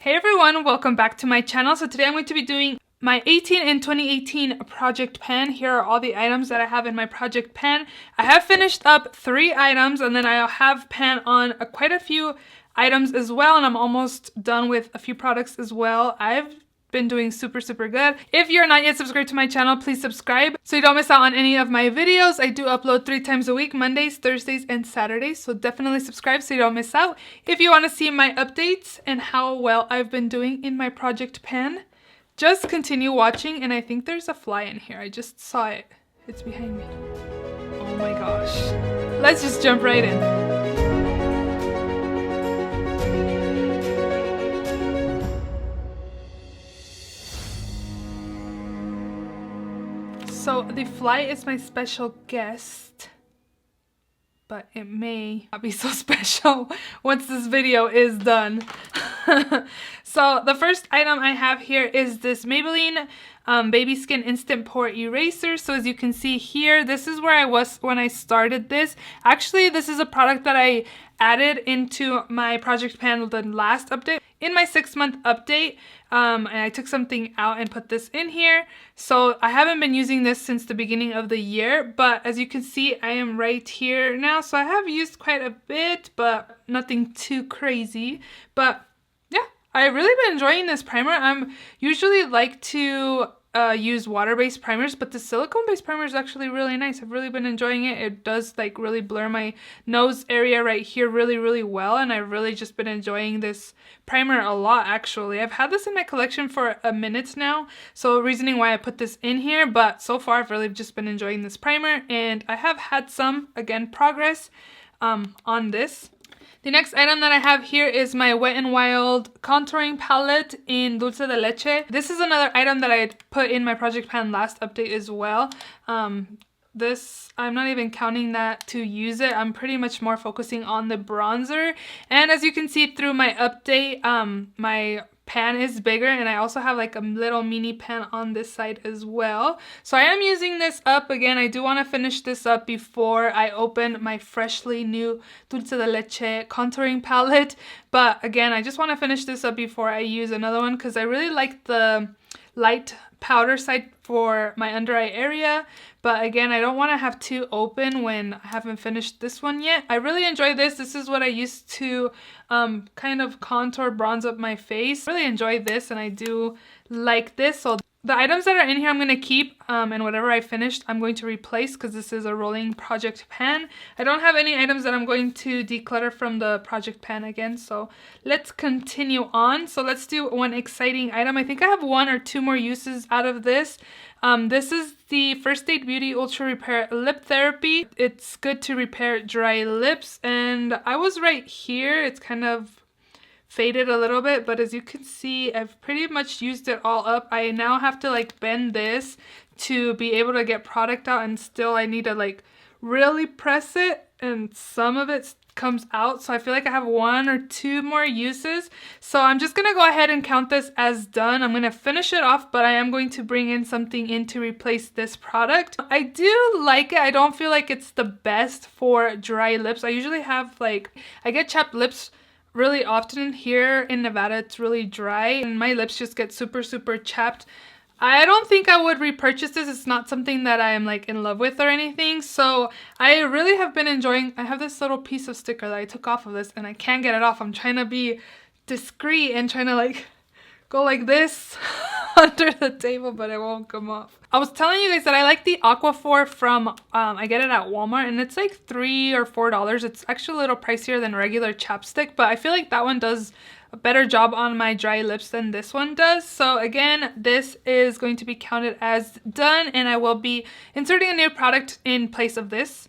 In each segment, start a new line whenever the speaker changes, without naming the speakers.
Hey everyone, welcome back to my channel. So today I'm going to be doing my 18 in 2018 project pan. Here are all the items that I have in my project pan. I have finished up 3 items and then I have pan on quite a few items as well, and I'm almost done with a few products as well. I've been doing super good. If you're not yet subscribed to my channel, please subscribe so you don't miss out on any of my videos. I do upload 3 times a week, Mondays, Thursdays, and Saturdays, so definitely subscribe so you don't miss out. If you want to see my updates and how well I've been doing in my project pan, just continue watching. And I think there's a fly in here. I just saw it. It's behind me. Oh my gosh. Let's just jump right in. So the fly is my special guest, but it may not be so special once this video is done. So the first item I have here is this Maybelline Baby Skin Instant Pore Eraser. So as you can see here, this is where I was when I started this. Actually, this is a product that I added into my project pan the last update. In my 6-month update, and I took something out and put this in here. So I haven't been using this since the beginning of the year, but as you can see, I am right here now. So I have used quite a bit, but nothing too crazy. But yeah, I've really been enjoying this primer. I'm usually like to use water-based primers, but the silicone-based primer is actually really nice. I've really been enjoying it. It does like really blur my nose area right here really well, and I've really just been enjoying this primer a lot actually. I've had this in my collection for a minute now, so reasoning why I put this in here, but so far I've really just been enjoying this primer, and I have had some, again, progress on this. The next item that I have here is my Wet n Wild contouring palette in Dulce de Leche. This is another item that I put in my project pan last update as well. This, I'm not even counting that to use it. I'm pretty much more focusing on the bronzer. And as you can see through my update, my pan is bigger, and I also have like a little mini pan on this side as well. So I am using this up. Again, I do want to finish this up before I open my freshly new Dulce de Leche contouring palette. But again, I just want to finish this up before I use another one because I really like the light powder side for my under eye area. But again, I don't want to have 2 open when I haven't finished this one yet. I really enjoy this. This is what I used to kind of contour, bronze up my face. I really enjoy this, and I do like this. So the items that are in here I'm going to keep, and whatever I finished I'm going to replace because this is a rolling project pan. I don't have any items that I'm going to declutter from the project pan again, so let's continue on. So let's do one exciting item. I think I have 1 or 2 more uses out of this. This is the First Aid Beauty Ultra Repair Lip Therapy. It's good to repair dry lips, and I was right here. It's kind of faded a little bit, but as you can see, I've pretty much used it all up. I now have to like bend this to be able to get product out, and still I need to like really press it, and some of it comes out. So I feel like I have 1 or 2 more uses. So I'm just gonna go ahead and count this as done. I'm gonna finish it off, but I am going to bring in something in to replace this product. I do like it. I don't feel like it's the best for dry lips. I usually have like, I get chapped lips really often. Here in Nevada it's really dry and my lips just get super chapped. I don't think I would repurchase this. It's not something that I am like in love with or anything. So I really have been enjoying. I have this little piece of sticker that I took off of this and I can't get it off. I'm trying to be discreet and trying to like go like this under the table, but it won't come off. I was telling you guys that I like the Aquaphor from, I get it at Walmart, and it's like $3 or $4. It's actually a little pricier than regular chapstick, but I feel like that one does a better job on my dry lips than this one does. So again, this is going to be counted as done, and I will be inserting a new product in place of this.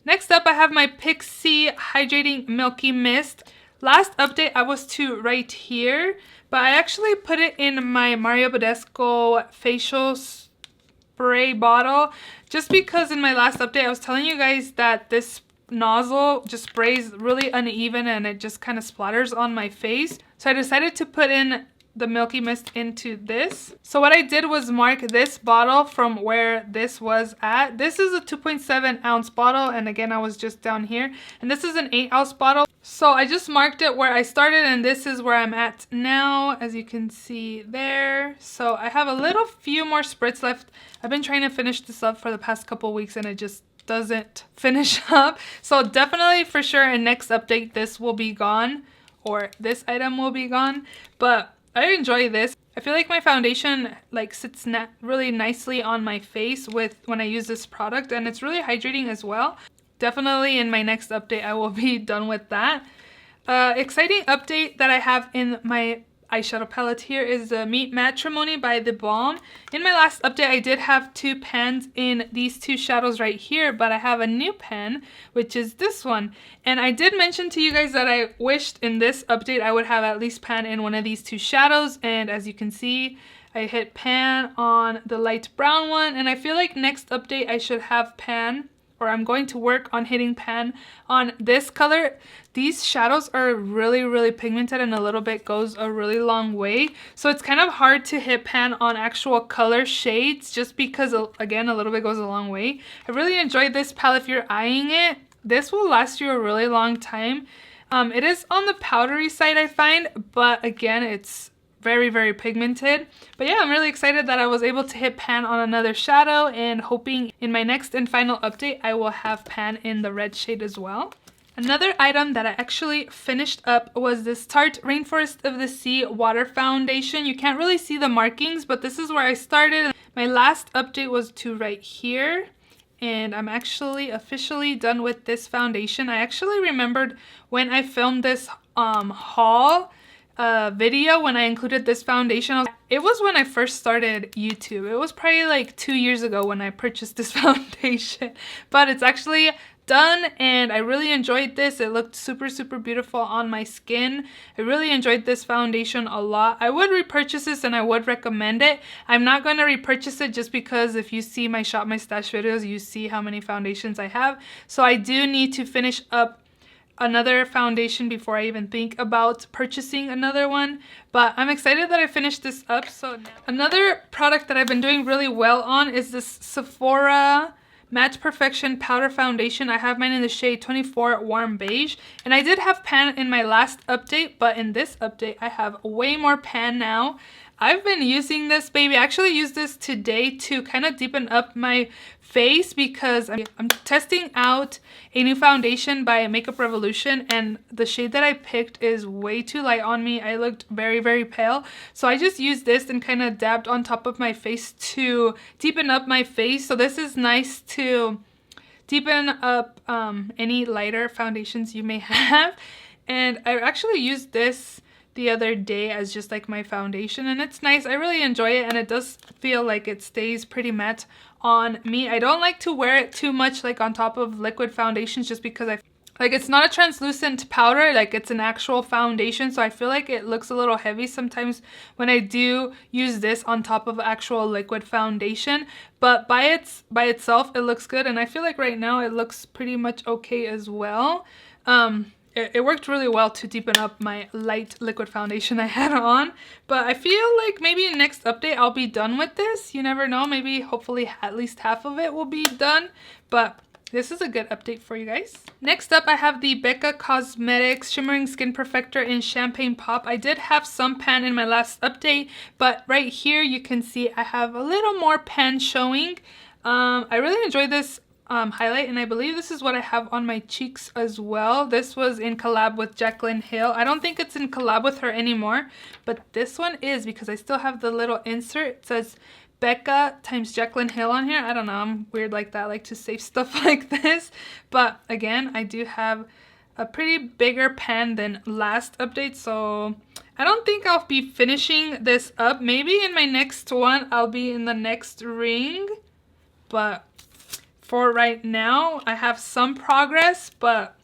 Next up, I have my Pixie Hydrating Milky Mist. Last update I was to right here, but I actually put it in my Mario Badescu facial spray bottle just because in my last update I was telling you guys that this nozzle just sprays really uneven and it just kind of splatters on my face. So I decided to put in the Milky Mist into this. So what I did was mark this bottle from where this was at. This is a 2.7 ounce bottle, and again I was just down here, and this is an 8 ounce bottle. So I just marked it where I started, and this is where I'm at now, as you can see there. So I have a little few more spritz left. I've been trying to finish this up for the past couple weeks, and it just doesn't finish up. So definitely for sure in next update this will be gone, or this item will be gone. But I enjoy this. I feel like my foundation like sits really nicely on my face with when I use this product, and it's really hydrating as well. Definitely in my next update I will be done with that. Exciting update that I have in my eyeshadow palette here is the Meet Matrimony by The Balm. In my last update I did have 2 pans in these 2 shadows right here, but I have a new pen, which is this one. And I did mention to you guys that I wished in this update I would have at least pan in one of these 2 shadows, and as you can see I hit pan on the light brown one, and I feel like next update I should have pan, or I'm going to work on hitting pan on this color. These shadows are really pigmented, and a little bit goes a really long way. So it's kind of hard to hit pan on actual color shades just because, again, a little bit goes a long way. I really enjoyed this palette. If you're eyeing it, this will last you a really long time. It is on the powdery side, I find, but again, it's very pigmented. But yeah, I'm really excited that I was able to hit pan on another shadow, and hoping in my next and final update I will have pan in the red shade as well. Another item that I actually finished up was this Tarte Rainforest of the Sea Water Foundation. You can't really see the markings, but this is where I started. My last update was to right here, and I'm actually officially done with this foundation. I actually remembered when I filmed this haul video, when I included this foundation. It was when I first started YouTube. It was probably like 2 years ago when I purchased this foundation, but it's actually done, and I really enjoyed this. It looked super beautiful on my skin. I really enjoyed this foundation a lot. I would repurchase this, and I would recommend it. I'm not going to repurchase it just because if you see my Shop My Stash videos, you see how many foundations I have. So I do need to finish up another foundation before I even think about purchasing another one, but I'm excited that I finished this up. So now, another product that I've been doing really well on is this Sephora Matte Perfection Powder Foundation. I have mine in the shade 24 Warm Beige, and I did have pan in my last update, but in this update I have way more pan now. I've been using this baby. I actually used this today to kind of deepen up my face because I'm testing out a new foundation by Makeup Revolution, and the shade that I picked is way too light on me. I looked very pale, so I just used this and kind of dabbed on top of my face to deepen up my face. So this is nice to deepen up any lighter foundations you may have. And I actually used this the other day as just like my foundation, and it's nice. I really enjoy it, and it does feel like it stays pretty matte on me. I don't like to wear it too much like on top of liquid foundations just because it's not a translucent powder, like it's an actual foundation, so I feel like it looks a little heavy sometimes when I do use this on top of actual liquid foundation. But by itself it looks good, and I feel like right now it looks pretty much okay as well. It worked really well to deepen up my light liquid foundation I had on. But I feel like maybe next update I'll be done with this. You never know. Maybe hopefully at least half of it will be done. But this is a good update for you guys. Next up I have the Becca Cosmetics Shimmering Skin Perfector in Champagne Pop. I did have some pan in my last update, but right here you can see I have a little more pan showing. I really enjoy this highlight, and I believe this is what I have on my cheeks as well. This was in collab with Jaclyn Hill. I don't think it's in collab with her anymore, but this one is, because I still have the little insert. It says Becca times Jaclyn Hill on here. I don't know, I'm weird like that. I like to save stuff like this. But again, I do have a pretty bigger pan than last update, so I don't think I'll be finishing this up. Maybe in my next one I'll be in the next ring, but for right now I have some progress, but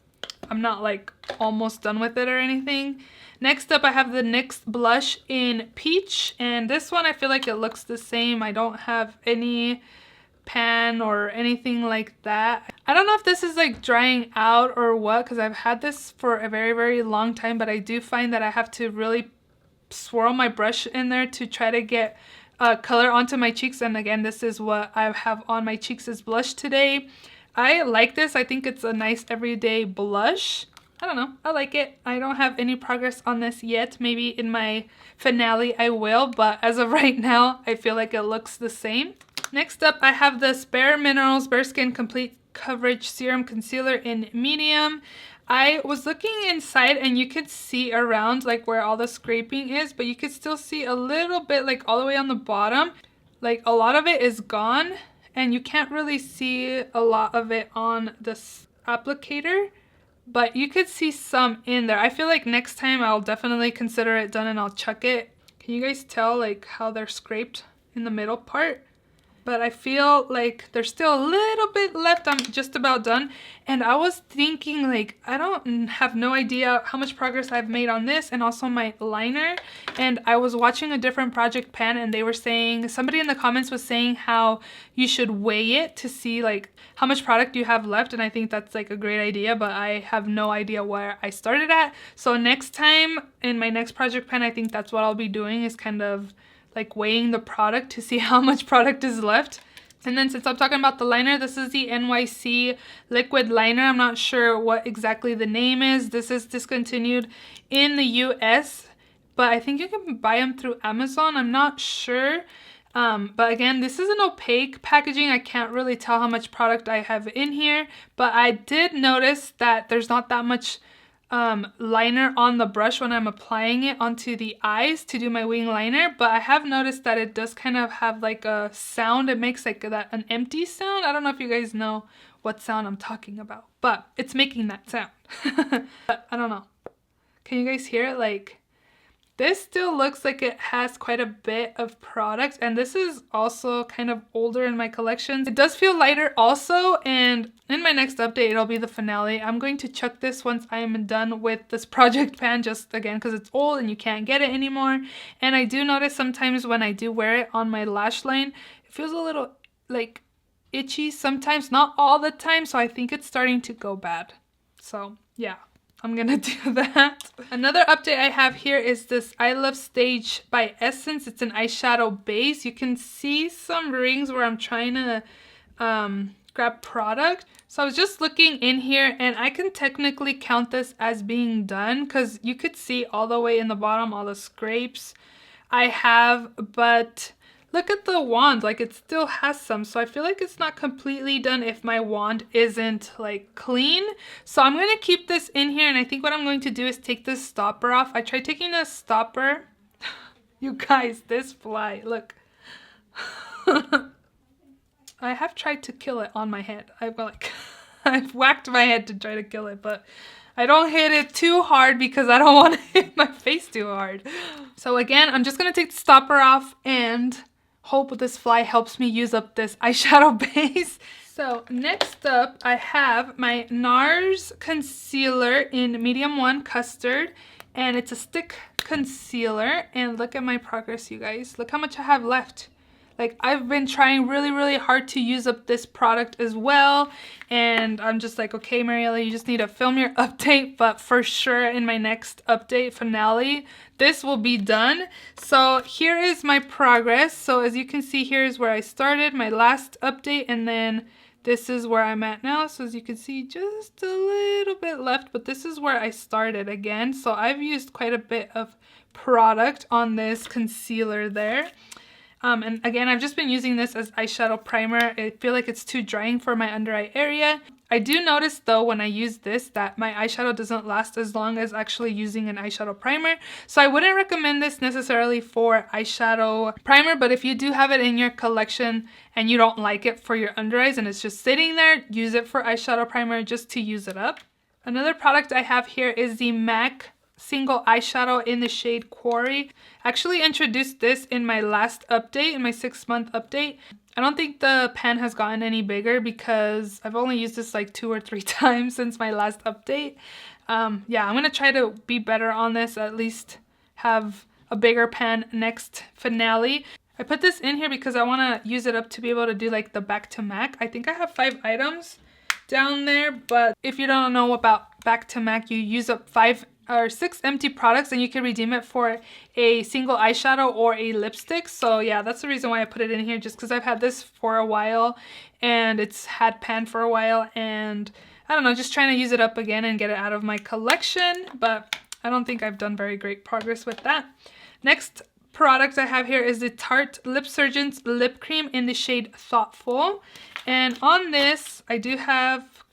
I'm not like almost done with it or anything. Next up I have the NYX blush in Peach, and this one I feel like it looks the same. I don't have any pan or anything like that. I don't know if this is like drying out or what, because I've had this for a very long time, but I do find that I have to really swirl my brush in there to try to get color onto my cheeks. And again, this is what I have on my cheeks as blush today. I like this. I think it's a nice everyday blush. I don't know. I like it. I don't have any progress on this yet. Maybe in my finale I will, but as of right now, I feel like it looks the same. Next up, I have this Bare Minerals Bare Skin Complete Coverage Serum Concealer in medium. I was looking inside and you could see around like where all the scraping is, but you could still see a little bit like all the way on the bottom. Like a lot of it is gone and you can't really see a lot of it on this applicator, but you could see some in there. I feel like next time I'll definitely consider it done and I'll chuck it. Can you guys tell like how they're scraped in the middle part? But I feel like there's still a little bit left. I'm just about done. And I was thinking like, I don't have no idea how much progress I've made on this and also my liner. And I was watching a different project pan and they were saying, somebody in the comments was saying how you should weigh it to see like how much product you have left. And I think that's like a great idea, but I have no idea where I started at. So next time in my next project pan, I think that's what I'll be doing, is kind of like weighing the product to see how much product is left. And then since I'm talking about the liner, this is the NYC Liquid Liner. I'm not sure what exactly the name is. This is discontinued in the US, but I think you can buy them through Amazon. I'm not sure. But again, this is an opaque packaging. I can't really tell how much product I have in here, but I did notice that there's not that much liner on the brush when I'm applying it onto the eyes to do my wing liner, but I have noticed that it does kind of have like a sound. It makes like an empty sound. I don't know if you guys know what sound I'm talking about, but it's making that sound. But I don't know. Can you guys hear it? Like, this still looks like it has quite a bit of product, and this is also kind of older in my collection. It does feel lighter also, and in my next update, it'll be the finale. I'm going to chuck this once I am done with this project pan, just again because it's old and you can't get it anymore. And I do notice sometimes when I do wear it on my lash line, it feels a little like itchy sometimes, not all the time, so I think it's starting to go bad. So yeah, I'm gonna do that. Another update I have here is this I Love Stage by Essence. It's an eyeshadow base. You can see some rings where I'm trying to grab product. So I was just looking in here and I can technically count this as being done because you could see all the way in the bottom all the scrapes I have, but look at the wand, like it still has some, so I feel like it's not completely done if my wand isn't like clean. So I'm going to keep this in here, and I think what I'm going to do is take this stopper off. I tried taking the stopper. You guys, this fly, look. I have tried to kill it on my head. I've whacked my head to try to kill it, but I don't hit it too hard because I don't want to hit my face too hard. So again, I'm just going to take the stopper off and hope this fly helps me use up this eyeshadow base. So next up, I have my NARS Concealer in Medium 1 Custard, and it's a stick concealer. And look at my progress, you guys. Look how much I have left. Like, I've been trying really, really hard to use up this product as well. And I'm just like, okay, Mariela, you just need to film your update. But for sure, in my next update finale, this will be done. So here is my progress. So as you can see, here is where I started, my last update. And then this is where I'm at now. So as you can see, just a little bit left. But this is where I started again. So I've used quite a bit of product on this concealer there. And again, I've just been using this as eyeshadow primer. I feel like it's too drying for my under eye area. I do notice though when I use this that my eyeshadow doesn't last as long as actually using an eyeshadow primer. So I wouldn't recommend this necessarily for eyeshadow primer, but if you do have it in your collection and you don't like it for your under eyes and it's just sitting there, use it for eyeshadow primer just to use it up. Another product I have here is the MAC Single Eyeshadow in the shade Quarry. I actually introduced this in my last update, in my 6-month update. I don't think the pan has gotten any bigger because I've only used this like 2 or 3 times since my last update. Yeah, I'm gonna try to be better on this, at least have a bigger pan next finale. I put this in here because I want to use it up to be able to do like the back to MAC. I think I have 5 items down there, but if you don't know about back to MAC, you use up 5 6 empty products, and you can redeem it for a single eyeshadow or a lipstick. So yeah, that's the reason why I put it in here, just because I've had this for a while and it's had pan for a while, and I don't know, just trying to use it up again and get it out of my collection, but I don't think I've done very great progress with that. Next product I have here is the Tarte Lip Surgeon's Lip Cream in the shade Thoughtful. And on this, I do have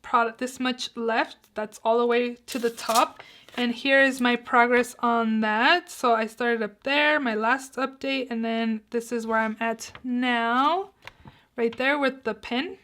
product this much left. That's all the way to the top. And here is my progress on that. So I started up there, my last update, and then this is where I'm at now, right there with the pin.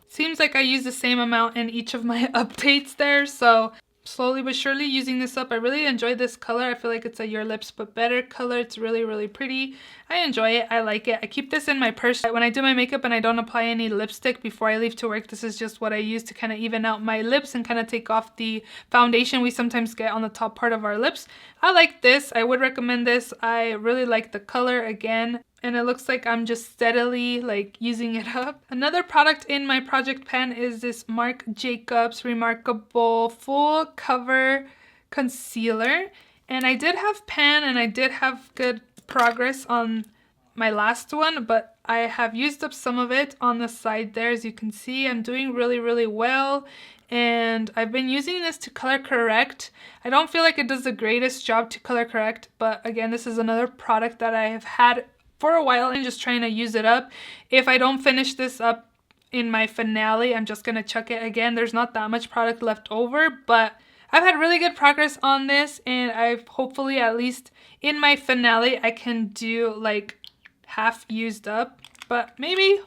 Seems like I use the same amount in each of my updates there, so slowly but surely using this up. I really enjoy this color. I feel like it's a Your Lips But Better color. It's really, really pretty. I enjoy it. I like it. I keep this in my purse. When I do my makeup and I don't apply any lipstick before I leave to work, this is just what I use to kind of even out my lips and kind of take off the foundation we sometimes get on the top part of our lips. I like this. I would recommend this. I really like the color again. And it looks like I'm just steadily like using it up. Another product in my project pan is this Marc Jacobs Remarkable Full Cover Concealer. And I did have pan and I did have good progress on my last one, but I have used up some of it on the side there. As you can see, I'm doing really, really well. And I've been using this to color correct. I don't feel like it does the greatest job to color correct, but again, this is another product that I have had for a while and just trying to use it up. If I don't finish this up in my finale, I'm just gonna chuck it again. There's not that much product left over, but I've had really good progress on this, and I've hopefully at least in my finale I can do like half used up, but maybe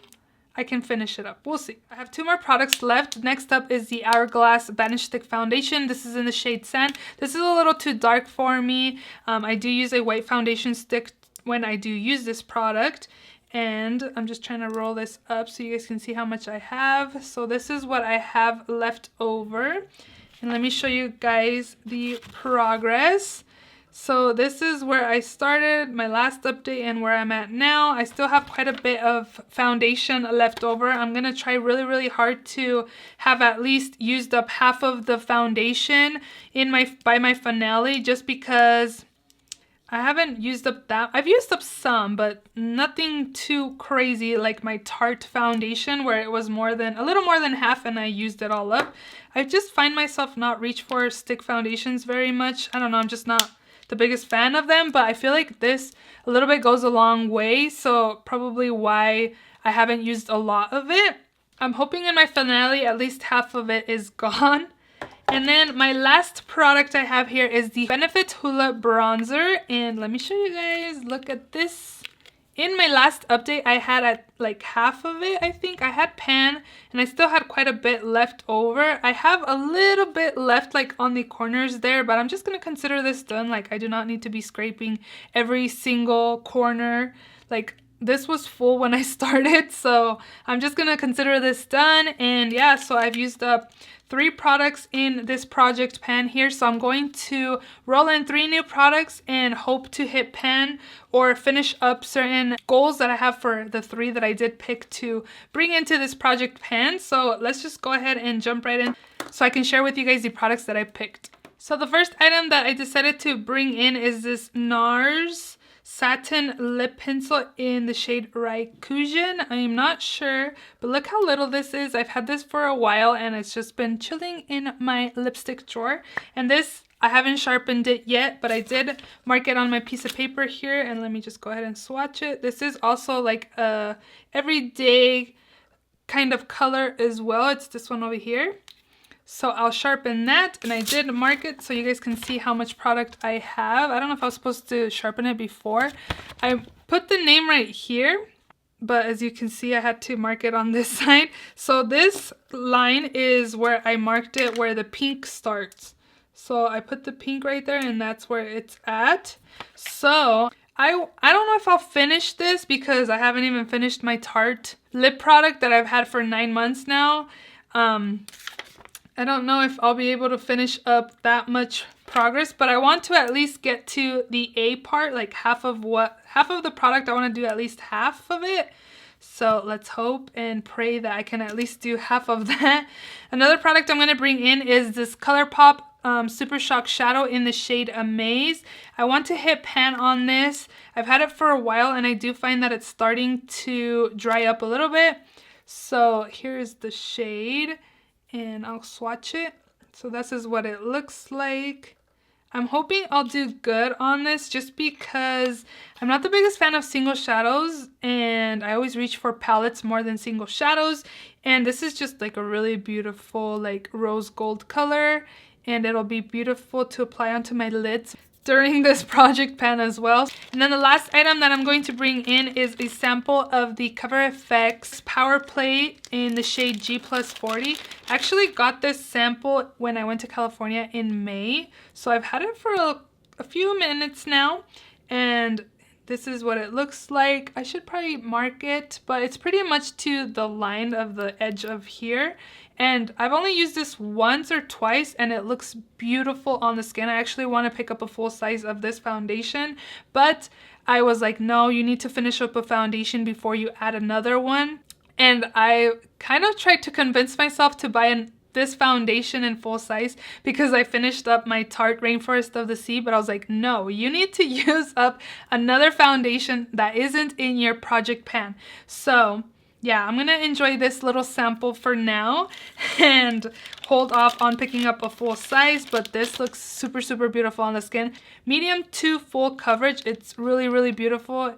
I can finish it up. We'll see. I have 2 more products left. Next up is the Hourglass Vanish Stick Foundation. This is in the shade Sand. This is a little too dark for me. I do use a white foundation stick when I do use this product, and I'm just trying to roll this up so you guys can see how much I have. So this is what I have left over, and let me show you guys the progress. So this is where I started, my last update, and where I'm at now. I still have quite a bit of foundation left over. I'm gonna try really, really hard to have at least used up half of the foundation in by my finale, just because I haven't used up that. I've used up some, but nothing too crazy like my Tarte foundation, where it was a little more than half and I used it all up. I just find myself not reach for stick foundations very much. I don't know, I'm just not the biggest fan of them, but I feel like this a little bit goes a long way, so probably why I haven't used a lot of it. I'm hoping in my finale at least half of it is gone. And then my last product I have here is the Benefit Hoola Bronzer. And let me show you guys, look at this. In my last update, I had at like half of it, I think. I had pan and I still had quite a bit left over. I have a little bit left like on the corners there, but I'm just going to consider this done. Like, I do not need to be scraping every single corner. Like, this was full when I started, so I'm just going to consider this done. And yeah, so I've used up 3 products in this project pan here, so I'm going to roll in 3 new products and hope to hit pan or finish up certain goals that I have for the 3 that I did pick to bring into this project pan. So let's just go ahead and jump right in so I can share with you guys the products that I picked. So the first item that I decided to bring in is this NARS Satin Lip Pencil in the shade Raikujen. I am not sure, but look how little this is. I've had this for a while and it's just been chilling in my lipstick drawer. And this, I haven't sharpened it yet, but I did mark it on my piece of paper here. And let me just go ahead and swatch it. This is also like a everyday kind of color as well. It's this one over here. So I'll sharpen that, and I did mark it so you guys can see how much product I have. I don't know if I was supposed to sharpen it before. I put the name right here, but as you can see, I had to mark it on this side. So this line is where I marked it, where the pink starts. So I put the pink right there, and that's where it's at. So I don't know if I'll finish this because I haven't even finished my Tarte lip product that I've had for 9 months now. I don't know if I'll be able to finish up that much progress, but I want to at least get to the A part, like half of the product. I want to do at least half of it. So let's hope and pray that I can at least do half of that. Another product I'm going to bring in is this Colorpop Super Shock Shadow in the shade Amaze. I want to hit pan on this. I've had it for a while and I do find that it's starting to dry up a little bit. So here's the shade and I'll swatch it. So this is what it looks like. I'm hoping I'll do good on this just because I'm not the biggest fan of single shadows and I always reach for palettes more than single shadows. And this is just like a really beautiful like rose gold color and it'll be beautiful to apply onto my lids during this project pan as well. And then the last item that I'm going to bring in is a sample of the Cover FX Power Plate in the shade G+40. I actually got this sample when I went to California in May. So I've had it for a few minutes now and this is what it looks like. I should probably mark it, but it's pretty much to the line of the edge of here. And I've only used this once or twice and it looks beautiful on the skin. I actually want to pick up a full size of this foundation, but I was like, no, you need to finish up a foundation before you add another one. And I kind of tried to convince myself to buy this foundation in full size because I finished up my Tarte Rainforest of the Sea, but I was like, no, you need to use up another foundation that isn't in your project pan. So yeah, I'm gonna enjoy this little sample for now and hold off on picking up a full size, but this looks super, super beautiful on the skin. Medium to full coverage. It's really, really beautiful.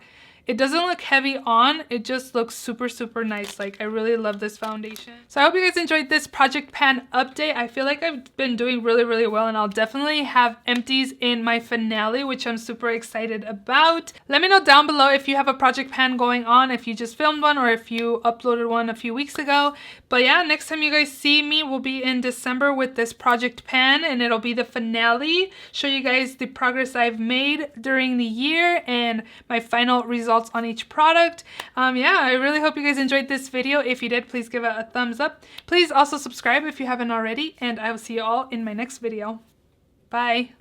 It doesn't look heavy on, it just looks super, super nice. Like, I really love this foundation. So I hope you guys enjoyed this project pan update. I feel like I've been doing really, really well and I'll definitely have empties in my finale, which I'm super excited about. Let me know down below if you have a project pan going on, if you just filmed one or if you uploaded one a few weeks ago. But yeah, next time you guys see me will be in December with this project pan and it'll be the finale. Show you guys the progress I've made during the year and my final results on each product. Yeah, I really hope you guys enjoyed this video. If you did, please give it a thumbs up. Please also subscribe if you haven't already, and I will see you all in my next video. Bye.